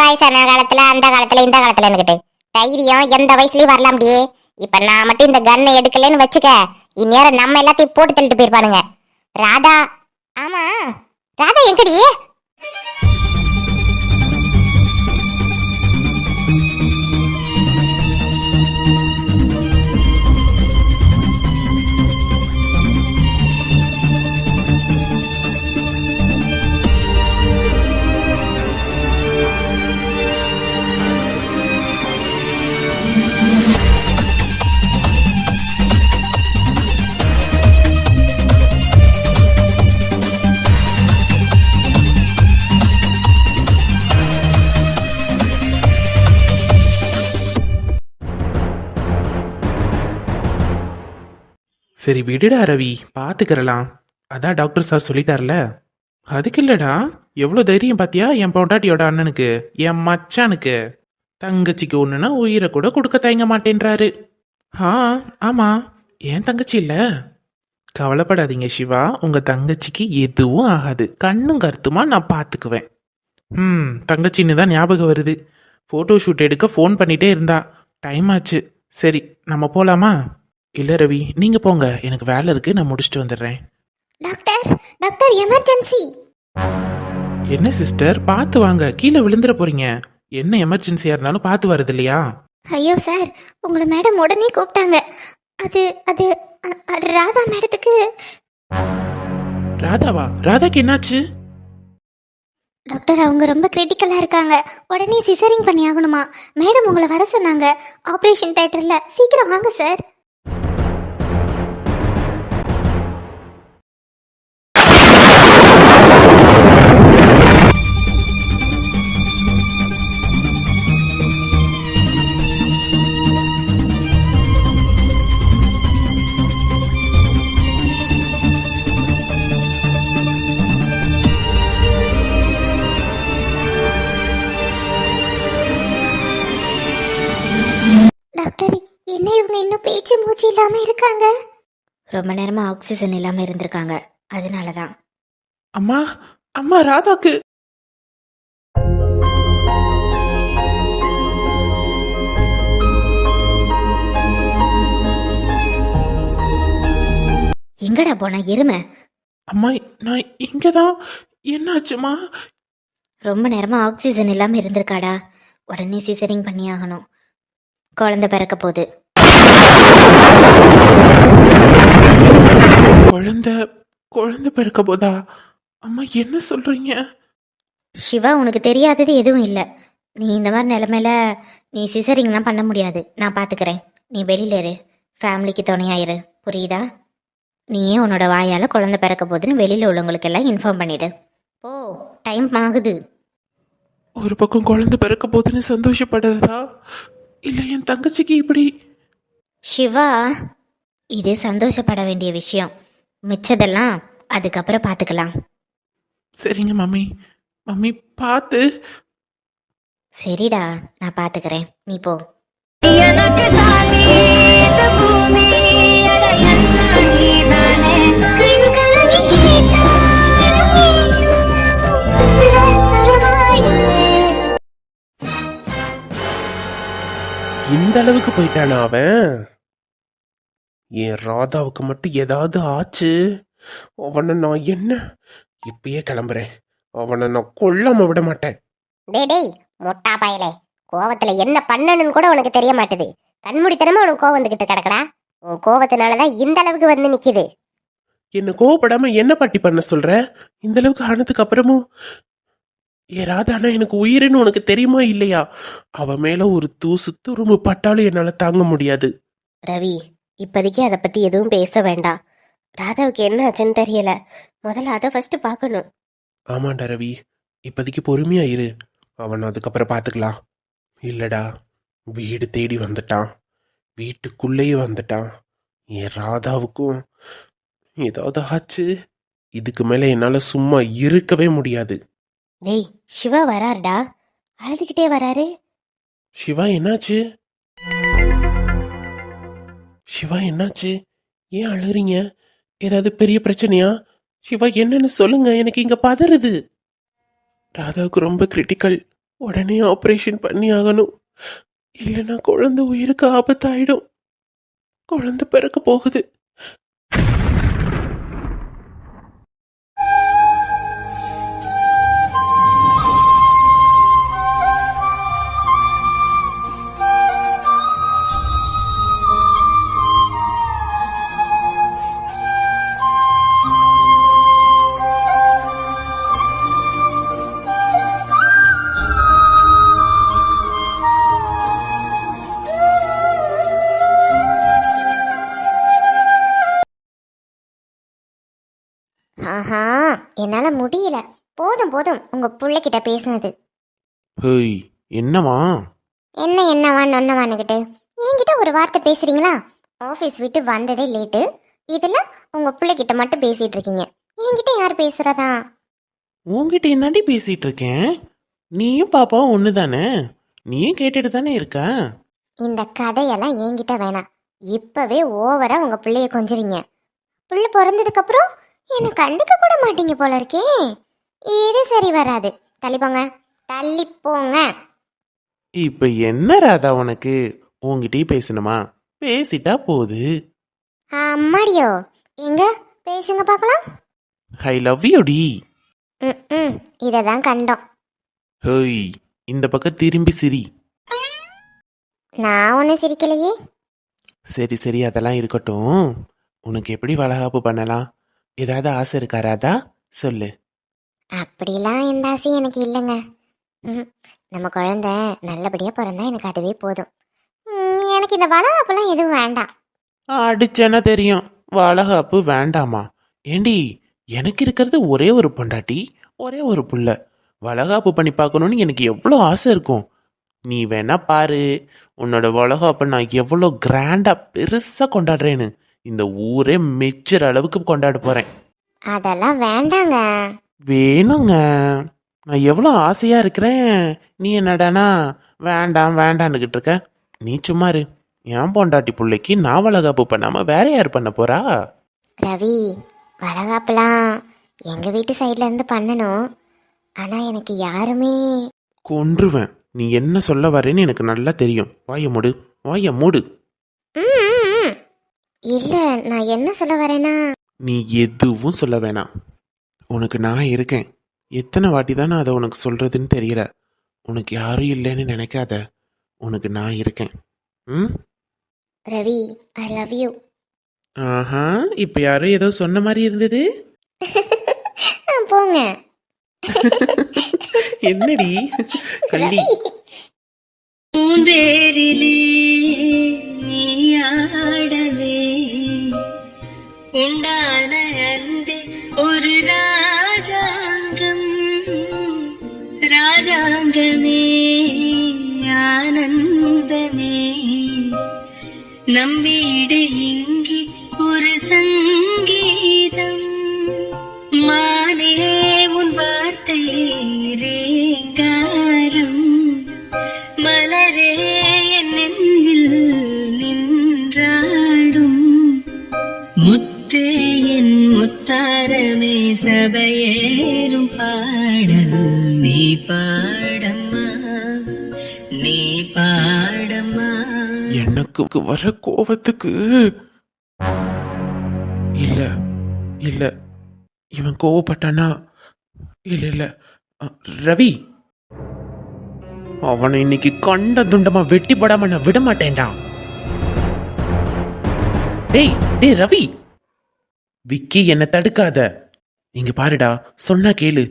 வயசான காலத்துல அந்த காலத்துல இந்த காலத்துல என்கிட்ட தைரியம் எந்த வயசுலயும் வரலாம் அப்படியே. இப்ப நான் மட்டும் இந்த கன்னை எடுக்கலன்னு வச்சுக்க, இந்நேரம் நம்ம எல்லாத்தையும் போட்டு தள்ளிட்டு போயிருப்பானுங்க. ராதா, ஆமா ராதா எங்கடி? சரி விடுடா ரவி, பார்த்துக்கிறலாம். அதான் டாக்டர் சார் சொல்லிட்டார்ல. அதுக்கு இல்லடா, எவ்வளோ தைரியம் பார்த்தியா என் பொண்டாட்டியோட அண்ணனுக்கு, என் மச்சானுக்கு. தங்கச்சிக்கு ஒன்றுனா உயிரை கூட கொடுக்க தயங்க மாட்டேன்றாரு. ஆமா, என் தங்கச்சி இல்லை. கவலைப்படாதீங்க சிவா, உங்க தங்கச்சிக்கு எதுவும் ஆகாது. கண்ணும் கருத்துமா நான் பார்த்துக்குவேன். தங்கச்சின்னு தான் ஞாபகம் வருது. ஃபோட்டோ ஷூட் எடுக்க ஃபோன் பண்ணிட்டே இருந்தா. டைம் ஆச்சு. சரி நம்ம போலாமா? இல்லை ரவி, நீங்கள் போங்க, எனக்கு வேலை இருக்கு, நான் முடிச்சுட்டு வந்துடுறேன். Doctor doctor emergency. என்ன சிஸ்டர், பார்த்து வாங்க, கீழே விழுந்துட போறீங்க. என்ன எமர்ஜென்சியா இருந்தாலும் பார்த்து வருது இல்லையா? ஐயோ சார், உங்களை மேடம் உடனே கூப்பிட்டாங்க. அது அது ராதா மேடத்துக்கு. ராதாவா? ராதாக்கு என்னாச்சு? டாக்டர் அவங்க ரொம்ப கிரிட்டிக்கலா இருக்காங்க, உடனே சிசரிங் பண்ணி ஆகணுமா. மேடம் உங்களை வர சொன்னாங்க ஆபரேஷன் தியேட்டர்ல. சீக்கிரம் வாங்க சார். டாக்டர், என்ன இவங்க இன்னும் பேச்சு மூச்சு இல்லாம இருக்காங்க? ரொம்ப நேரமா ஆக்சிஜன் இல்லாம இருந்திருக்காங்க, அதனாலதான். அம்மா அம்மா, ராதாக்கு. எங்கடா போன எருமை? அம்மா நான் இங்கதான். என்னாச்சுமா? ரொம்ப நேரமா ஆக்சிஜன் இல்லாம இருந்திருக்காடா, உடனே சிசரிங் பண்ணி ஆகணும். குழந்தை பிறக்க போகுது. குழந்தை குழந்தை பிறக்க போதா? அம்மா என்ன சொல்றீங்க? சிவா, உனக்கு தெரியாதது எதுவும் இல்லை. நீ இந்த மாதிரி நிலைமையில நீ சிசரிங்லாம் பண்ண முடியாது. நான் பார்த்துக்கிறேன். நீ வெளியில இரு, ஃபேமிலிக்கு துணையாயிரு, புரியுதா? நீயே உன்னோட வாயால் குழந்தை பிறக்க போகுதுன்னு வெளியில் உள்ளவங்களுக்கு எல்லாம் இன்ஃபார்ம் பண்ணிடு. ஓ, டைம் ஆகுது. ஒரு பக்கம் குழந்தை பிறக்க போகுதுன்னு சந்தோஷப்படுறதா, இல்லை என் தங்கச்சிக்கு இப்படி? சிவா, இது சந்தோஷப்பட வேண்டிய விஷயம். மிச்சதெல்லாம் அதுக்கப்புறம் பார்த்துக்கலாம். சரிங்க மம்மி. மம்மி பார்த்து. சரிடா, நான் பார்த்துக்கிறேன், நீ போ. இந்த அளவுக்கு போயிட்டானா அவன்? என் ராதாவுக்கு மட்டும் ஏதாவது ஆச்சு, அவனை நான் என்ன இப்பயே கிளம்புறேன். அவனை நான் கொல்லாம விட மாட்டேன். டேய் மொட்டா பயலே, கோவத்துல என்ன பண்ணணும்னு கூட உனக்கு தெரிய மாட்டுது. கண்மூடித்தனமா உனக்கு கோவம் வந்துகிட்டு கிடக்கடா. உன் கோவத்தினாலதான் இந்த அளவுக்கு வந்து நிக்குது. என்ன கோவப்படாம என்ன பாட்டி பண்ண சொல்ற? இந்த அளவுக்கு ஆனதுக்கு அப்புறமும் ஏ ராதானா எனக்கு உயிரின்னு உனக்கு தெரியுமா இல்லையா? அவ மேல ஒரு தூசு துரும்பு பட்டாலும் என்னால தாங்க முடியாது. ரவி, இப்போதைக்கு அதை பத்தி எதுவும் பேச வேண்டாம். ராதாவுக்கு என்ன ஆச்சுன்னு தெரியல, முதல்ல அதை ஃபர்ஸ்ட் பார்க்கணும். ஆமாண்டா ரவி, இப்போதைக்கு பொறுமையா இரு, அவன் அதுக்கப்புறம் பார்த்துக்கலாம். இல்லடா, வீடு தேடி வந்துட்டான், வீட்டுக்குள்ளேயே வந்துட்டான். என் ராதாவுக்கும் ஏதாவது ஆச்சு, இதுக்கு மேல என்னால சும்மா இருக்கவே முடியாது. டேய் சிவா வராருடா, அழுதுகிட்டே வராரு. சிவா என்னாச்சு? சிவா என்னாச்சு? ஏன் அழுறீங்க? ஏதாவது பெரிய பிரச்சனையா? சிவா என்னன்னு சொல்லுங்க, எனக்கு இங்க பதறுது. ராதாவுக்கு ரொம்ப கிரிட்டிக்கல், உடனே ஆபரேஷன் பண்ணி ஆகணும். இல்லைன்னா குழந்தை உயிருக்கு ஆபத்தாயிடும். குழந்தை பிறக்க போகுது. ஆஹா, என்னால முடியல. போதும் போதும் உங்க புள்ளைகிட்ட பேசுனது. ஹேய், என்னவா? என்ன என்னவா நொன்னவானுகிட்டு என்கிட்ட ஒரு வார்த்தை பேசுறீங்களா? ஆஃபீஸ் விட்டு வந்ததே லேட்டு, இதுல உங்க பிள்ளைகிட்ட மட்டும் பேசிட்டு இருக்கீங்க. என்கிட்ட யார் பேசுறதா? உன்கிட்ட தாண்டி பேசிட்டு இருக்கேன். நீயும் பாப்பாவும் ஒன்று தானே, நீயும் கேட்டுட்டு தானே இருக்க. இந்த கதையெல்லாம் என்கிட்ட வேணாம். இப்பவே ஓவரா உங்க பிள்ளைய கொஞ்சறீங்க. பிள்ளை பிறந்ததுக்கு அப்புறம் என்ன கண்டுக்க கூட மாட்டீங்க போல இருக்கே. இது சரி வராது. தள்ளி போங்க, தள்ளி போங்க. இப்போ என்ன ராதா உனக்கு? உன்கிட்டயும் பேசணுமா? பேசிட்டா போகுது. அம்மாடியோ, எங்க பேசுங்க பார்க்கலாம். ஐ லவ் யூ டி. ம், இதை தான் கண்டோம். ஹேய், இந்த பக்கம் திரும்பி சிரி. நான் ஒன்றும் சிரிக்கலையே. சரி சரி, அதெல்லாம் இருக்கட்டும். உனக்கு எப்படி வளகாப்பு பண்ணலாம்? ஏதாவது ஆசை இருக்கா ராதா? சொல்லு. அப்படிலாம் எந்த ஆசையும் எனக்கு இல்லைங்க. நம்ம குழந்தை நல்லபடியாக பிறந்தா எனக்கு அதுவே போதும். எனக்கு இந்த வளகாப்புலாம் எதுவும் வேண்டாம். அடிச்சேன்னா தெரியும், வளகாப்பு வேண்டாமா? ஏண்டி, எனக்கு இருக்கிறது ஒரே ஒரு பொண்டாட்டி, ஒரே ஒரு புள்ள. வளகாப்பு பண்ணி பார்க்கணுன்னு எனக்கு எவ்வளோ ஆசை இருக்கும். நீ வேணா பாரு, உன்னோட வளகாப்பை நான் எவ்வளோ கிராண்டா பெருசா கொண்டாடுறேன்னு. இந்த ஊரே மெச்சுற அளவுக்கு கொண்டாட போறேன். அதெல்லாம் வேண்டாங்க. வேணுங்க, நான் எவ்வளோ ஆசையா இருக்கிறேன். நீ என்னடானா வேண்டாம் வேண்டான்னுகிட்டு இருக்க. நீ சும்மா இரு. என் பொண்டாட்டி பிள்ளைக்கு நான் வளகாப்பு பண்ணாம வேற யார் பண்ண போறா? ரவி, வளகாப்புலாம் எங்கள் வீட்டு சைட்ல இருந்து பண்ணணும். ஆனால் எனக்கு யாருமே. கொன்றுவேன். நீ என்ன சொல்ல வரேன்னு எனக்கு நல்லா தெரியும். வாய மூடு, வாய மூடு. இல்லை, நான் என்ன சொல்ல வரேன்னா. நீ எதுவும் சொல்ல வேணாம். உனக்கு நான் இருக்கேன். எத்தனை வாட்டி தான் நான் அதை உனக்கு சொல்றதுன்னு தெரியல. உனக்கு யாரும் இல்லைன்னு நினைக்காத. உனக்கு நான் இருக்கேன். ம். Ravi, I love you. ஆஹா, இப்ப யாரும் ஏதோ சொன்ன மாதிரி இருந்தது. போங்க. என்னடி கள்ளி? பூந்தேரிலே நீயாடவே உண்டான அன்பு ஒரு ராஜாங்கம், ராஜாங்கமே ஆனந்தமே, நம் வீடு இங்கே ஒரு சங்கீதம், மானே உன் வார்த்தை ரேங்காரம், மலரே என் நெஞ்சில் நின்றாடும், முத்தே என் முத்தாரமே சபையேறும் பாடல், நீ பாடம்மா, நீ பாடம்மா. எனக்கு வர கோபத்துக்கு இல்ல இல்ல, இவன் கோவப்பட்டானா? இல்ல இல்ல, ரவி, அவனை இன்னைக்கு கண்ட துண்டமா வெட்டி போடாம நான் விட மாட்டேன்டா. டேய் டேய் ரவி, விக்கி என்ன தடுக்காத. இங்க பாருடா, சொன்னா கேளு.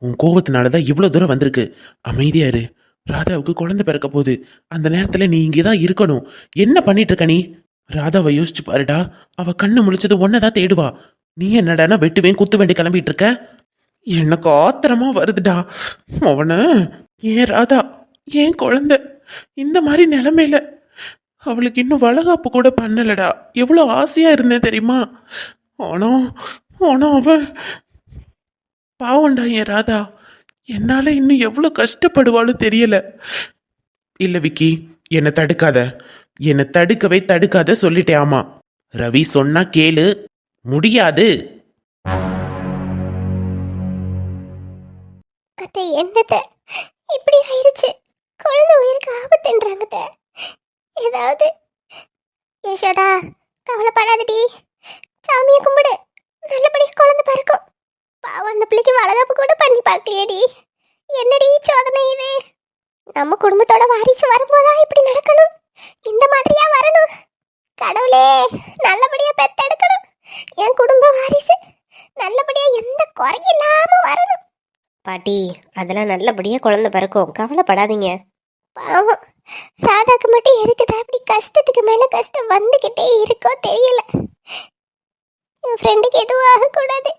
உன் கோபத்தினாலதான் இவ்வளவு தூரம் வந்திருக்கு. அமைதியா இரு. ராதாவுக்கு குழந்தை பிறக்க போகுது. அந்த நேரத்துல நீ இங்கதான் இருக்கணும். என்ன பண்ணிட்டு இருக்க நீ? ராதாவை யோசிச்சு பாருடா. அவ கண்ணு முழிச்சது ஒன்னதான் தேடுவா. நீ என்னடானா வெட்டுவேன் குத்து வேண்டி கிளம்பிட்டு இருக்க. எனக்கு ஆத்திரமா வருதுடா. அவன ஏன் ராதா, ஏன் குழந்தை இந்த மாதிரி நிலைமையில அவளுக்கு இன்னும் வளகாப்பு கூட பண்ணலடா. எவ்வளவு ஆசையா இருந்தேன் தெரியுமா? ஆனா ஆனா அவன் பாவண்டா என் ராதா. என்னால இன்னும் எவ்வளவு கஷ்டப்படுவாலும் தெரியல. இல்ல விக்கி, என்னை தடுக்காத. என்னை தடுக்கவே தடுக்காத சொல்லிட்டேன். ஆமா, ரவி சொன்னா கேளு. முடியாது. அத்தை என்னத்த இப்படி ஆயிருச்சு? குழந்தை உயிருக்கு ஆபத்துன்றாங்க. ஏதாவது யசோதா, கவலைப்படாதடி, சாமியை கும்பிடு, நல்லபடியா குழந்தை பிறக்கும். பாவம், அந்த பிள்ளைக்கு வளகாப்பு கூட பண்ணி பார்க்கலையேடி. என்னடி சோதனை இது? நம்ம குடும்பத்தோட வாரிசு வரும்போதா இப்படி நடக்கணும்? இந்த மாதிரியா வரணும்? கடவுளே, நல்லபடியா பெத்தெடுக்கணும். என் குடும்ப வாரிசு நல்லபடியா எந்த குறையும் இல்லாம வரணும். பாட்டி, அதெல்லாம் நல்லபடியா குழந்தை பிறக்கும், கவலைப்படாதீங்க. பாவம், ராதாக்கு மட்டும் எதுக்குதா அப்படி கஷ்டத்துக்கு மேல கஷ்டம் வந்துகிட்டே இருக்கோ தெரியல. என் ஃப்ரெண்டுக்கு எதுவும் ஆகக்கூடாது.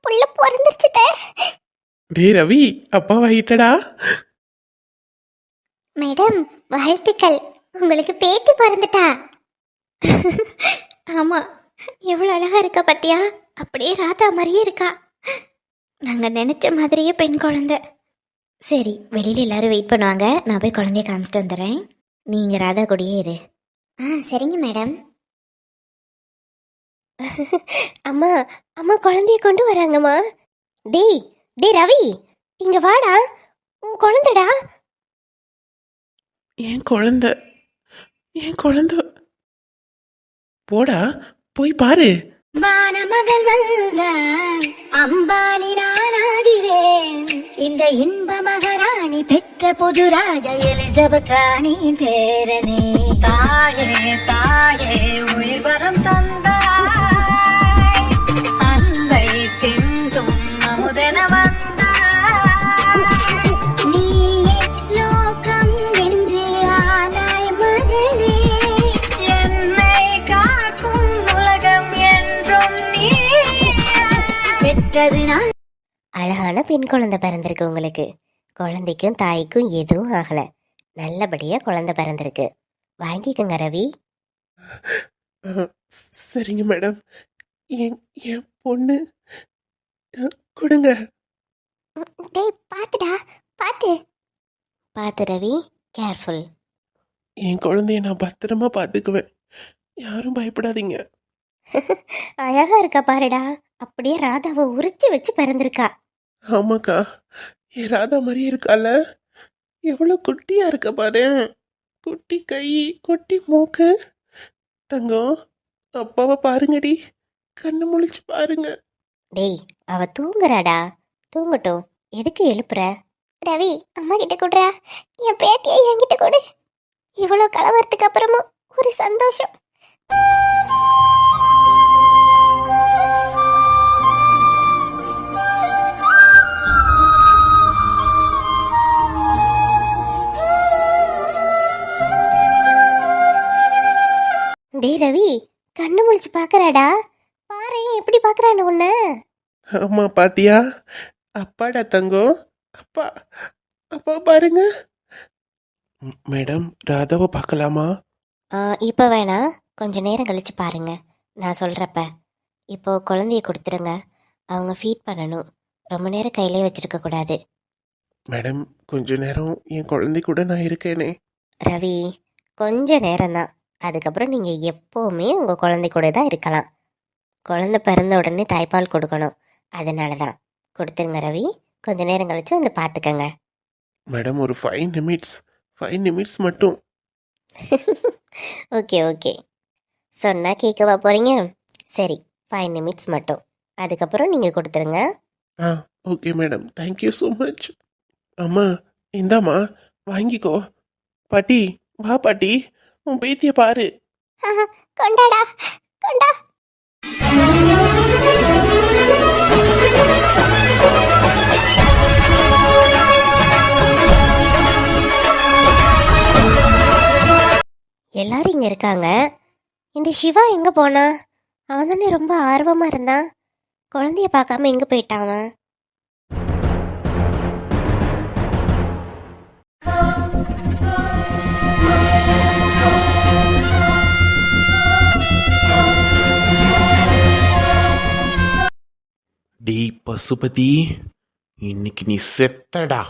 புள்ள பிறந்துருச்சுதே. டேய் ரவி, அப்பா வாயிட்டடா. மேடம், வாழ்த்துக்கள், உங்களுக்கு பேத்தி பிறந்துட்டா. ஆமா, எவ்வளவு அழகா இருக்கா பாத்தியா? அப்படியே ராதா மாதிரியே இருக்கா. நாங்க நினைச்ச மாதிரியே பெண் குழந்தை. சரி, வெளியில எல்லாரும் வெயிட் பண்ணுவாங்க, நான் போய் குழந்தைய காமிச்சிட்டு வந்துடுறேன். நீங்க ராதா கூடயே இரு. சரிங்க மேடம். அம்மா, அம்மா குழந்தைய கொண்டு வராங்கம்மா. டேய் டேய் ரவி, இங்க வாடா, உன் குழந்தைடா. என் குழந்தை, என் குழந்தை. போடா, போய் பாரு. வானமகள் வந்தாள், அம்பானி நானாகிறேன். இந்த இன்ப மகாராணி பெற்ற புது ராஜ எலிசபெத் ராணியின் பேரனே. தாயே தாயே உயிர் வரம் தந்தாய், அன்பை சிந்தும் அமுதென வந்தாய். நீயே லோகம் வென்று ஆனாய் மகனே, என்னை காக்கும் உலகம் என்றும் நீ பெற்றது நான். அழகான பெண் குழந்தை பிறந்திருக்கு உங்களுக்கு. குழந்தைக்கும் தாய்க்கும் எதுவும் ஆகல, நல்லபடியா குழந்தை பிறந்திருக்கு. வாங்கிக்கோங்க ரவி. சரிங்க மேடம். என் என் பொண்ணு கொடுங்க. டேய் பாத்துடா, பாத்து பாத்து ரவி, கேர்ஃபுல். என் குழந்தைய நான் பத்திரமா பார்த்துக்குவேன். யாரும் பயப்படாதீங்க. அழகா இருக்கா பாருடா, அப்படியே ராதாவை உரிச்சு வச்சு பிறந்திருக்கா. ஆமாக்கா, என் ராதா மாதிரியே இருக்கால. எவ்வளோ குட்டியா இருக்க பாரு. குட்டி கை, குட்டி மூக்கு. தங்கம், அப்பாவை பாருங்கடி, கண்ணு முழிச்சு பாருங்க. டேய், அவ தூங்குறாடா, தூங்கட்டும், எதுக்கு எழுப்புற? ரவி, அம்மா கிட்ட கொடுறா, என் பேத்தியை என்கிட்ட கொடு. இவ்வளோ கலவரத்துக்கு அப்புறமும் ஒரு சந்தோஷம். டேய் ரவி, கண்ணு முழிச்சு பாக்குறாடா, பாரு எப்படி பாக்குறான்னு உன்ன. ஆமா, பாத்தியா? அப்பாடா தங்கம், அப்பா. அப்பா பாருங்க. மேடம், ராதாவை பார்க்கலாமா? இப்போ வேணாம், கொஞ்ச நேரம் கழிச்சு பாருங்க, நான் சொல்றப்ப. இப்போ குழந்தைய கொடுத்துருங்க, அவங்க ஃபீட் பண்ணணும். ரொம்ப நேரம் கையிலே வச்சிருக்க கூடாது. மேடம், கொஞ்ச நேரம் என் குழந்தை கூட நான் இருக்கேனே. ரவி, கொஞ்ச நேரம்தான், அதுக்கப்புறம் நீங்கள் எப்போவுமே உங்கள் குழந்தை கூட தான் இருக்கலாம். குழந்தை பிறந்த உடனே தாய்ப்பால் கொடுக்கணும், அதனால தான். கொடுத்துருங்க ரவி, கொஞ்ச நேரம் கழிச்சு வந்து பார்த்துக்கங்க. மேடம், ஒரு 5 நிமிட்ஸ் மட்டும். ஓகே ஓகே, சொன்னால் கேட்கவா போகிறீங்க? சரி, 5 நிமிட்ஸ் மட்டும், அதுக்கப்புறம் நீங்கள் கொடுத்துருங்க. ஆ okay madam, thank you so much. அம்மா இந்தாம்மா வாங்கிக்கோ. பாட்டி வா பாட்டி, உன் பேத்திய பாரு. கொண்டாடா கொண்டா. எல்லாரும் இங்கே இருக்காங்க. இந்த சிவா எங்கே போனா? அவன் தானே ரொம்ப ஆர்வமாக இருந்தான். குழந்தைய பார்க்காம எங்கே போயிட்டான் அவன்? டேய் பசுபதி, இன்னைக்கு நீ செத்தடா.